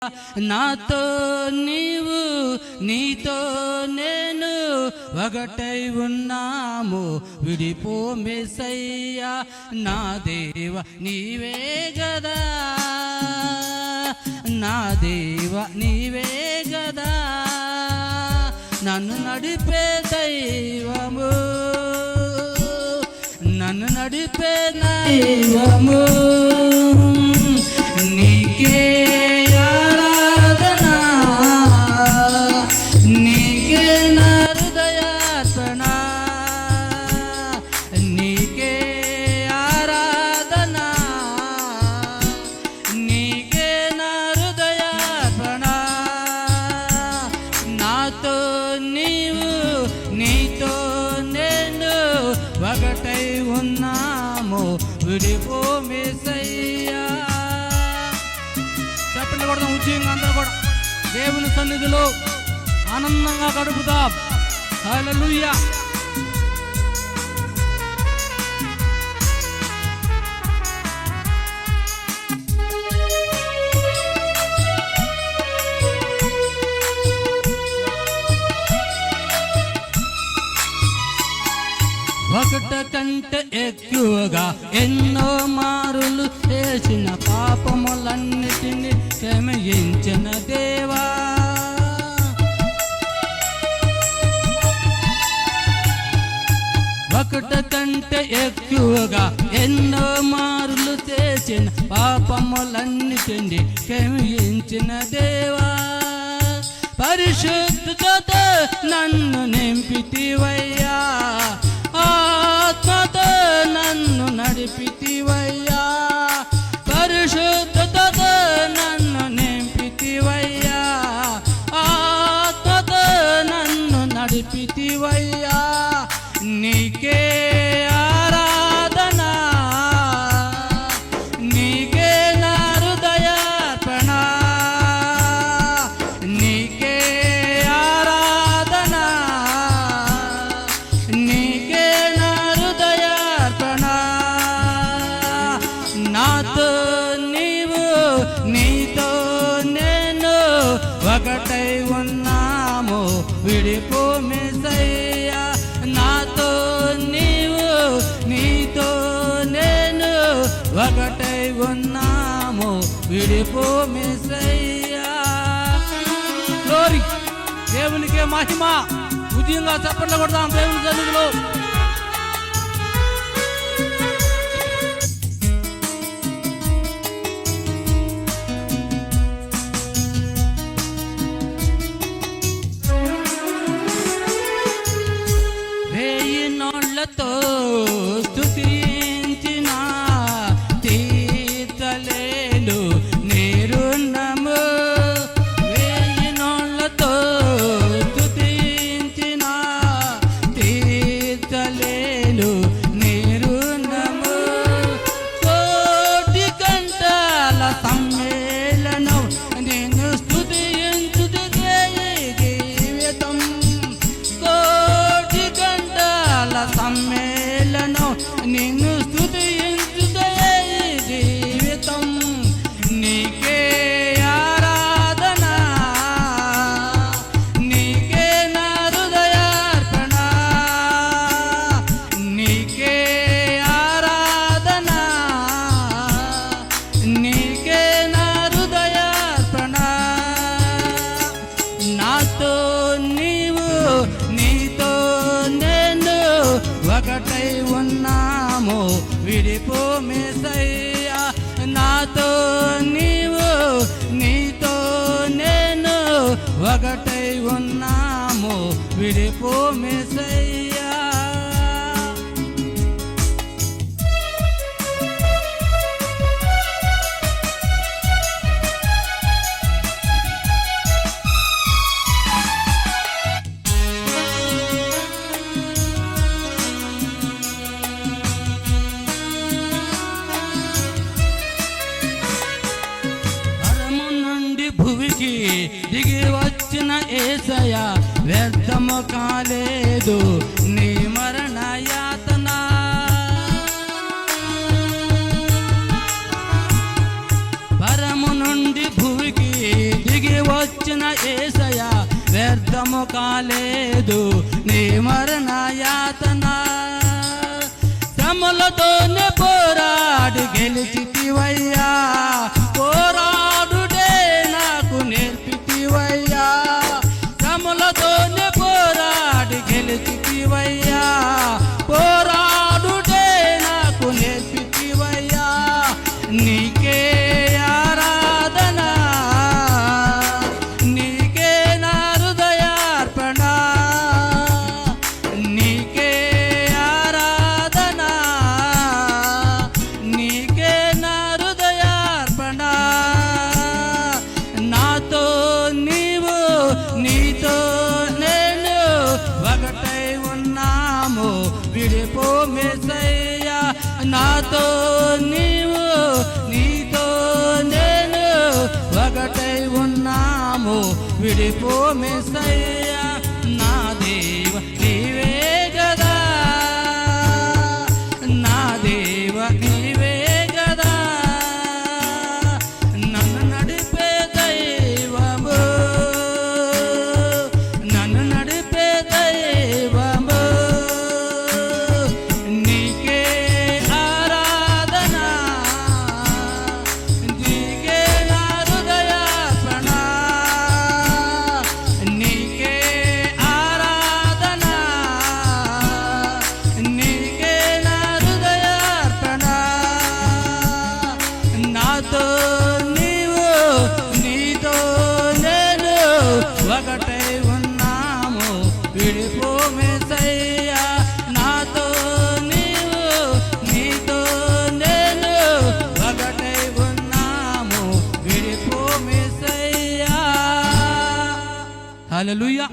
నాతో నీవు నీతో నేను ఒకటై ఉన్నాము, విడిపో మెస్సయ్యా. నా దేవ నీవే గదా, నా దేవ నీవే గదా, నన్ను నడిపే దైవము, నన్ను నడిపే దైవము. నీకే ఆరాధన, నీకే నా హృదయార్పణ, నీకే ఆరాధన, నీకే నా హృదయార్పణ. నాతో నీవు నీతో నేను ఒకటై ఉన్నాము, విడిపో మెస్సయ్యా. చెప్పండి కూడా ఉద్యోగం అందరూ కూడా దేవుని సన్నిధిలో ఆనందంగా గడుపుతాం. హల్లెలూయా. ఒకట కంటే ఎక్కువగా ఎన్నో మారులు చేసిన పాపములన్నిటినీ క్షమించిన దేవా, ఒకట కంటే ఎక్కువగా ఎన్నో మారులు చేసిన పాపములన్నిటినీ క్షమించిన దేవా, పరిశుద్ధతతో నన్ను నింపితివయ్యా, ఆత్మతో నన్ను నడిపితివయ్యా, పరిశుద్ధతతో నన్ను నింపితివయ్యా, ఆత్మతో నన్ను నడిపితివయ్యా. నీకే ఆరాధన, నీకే నా హృదయార్పణ, నీకే ఆరాధన, నీకే నా హృదయార్పణ. నాతో నీవు నీతో నేను ఒకటై ఉన్నాము, విడిపో మెస్సయ్యా. నాతో నీవు నీతో నేను ఒకటై ఉన్నాము, విడిపో మెస్సయ్యా. గ్లోరీ, దేవునికే మహిమ. ఉదయంగా చప్పట్లు కొడదాం దేవుని సన్నిధిలో. వేయి నోళ్లతో స్తుతించిన తీర్చలేను నేరున్నము, వేయి నోళ్లతో స్తుతించిన తీర్చలేను నేరున్నము. కోటి గంటల సమ్మేళనం నేను స్తుతించుటే జీవితం, కోటి గంటల సమ్మేళనం నిన్ను స్తుతించుటే జీవితం. నీకే ఆరాధన, నీకే నా హృదయార్పణ, నీకే ఆరాధన, నీకే నా హృదయార్పణ. నాతో నీవు నీతో నేను ఒకటై ఉన్నాము, విడిపో మెస్సయ్యా. నాతో నీవు నీతో నేను ఒకటై ఉన్నాము, విడిపో మెస్సయ్యా. భూమికి దిగి వచ్చిన యేసయ్య వ్యర్థము కాలేదు నీ మరణ యాతన. పరము నుండి భూమికి వచ్చిన యేసయ్య వ్యర్థము కాలేదు నీ మరణ యాతన శ్రమలతోనే పోరాడి గెలిచితివయ్యా పోరాడుడే నాకు నేర్పితివయ్యా శ్రమలతోనే పోరాడి గెలిచితివయ్యా పోరాడుడే నాకు నేర్పితివయ్యా నీకే ఆరాధన నీకే నా హృదయార్పణ నీకే ఆరాధన నీకే నా హృదయార్పణ నాతో నీవు నీతో నేను ఒకటై ఉన్నాము విడిపో మెస్సయ్యా నాతో నీవు నీతో నేను ఒకటై ఉన్నాము విడిపో మెస్సయ్యా నా దేవ నీవే గదా నా దేవ నీవే గదా నన్ను నడిపే దైవము నన్ను నడిపే దైవము నీకే ఆరాధన నీకే నా హృదయార్పణ నీకే ఆరాధన నీకే నా హృదయార్పణ నాతో నీవు నీతో నేను ఒకటై ఉన్నాము విడిపో మెస్సయ్యా నాతో నీవు నీతో నేను ఒకటై ఉన్నాము విడిపో మెస్సయ్యా హల్లెలూయా.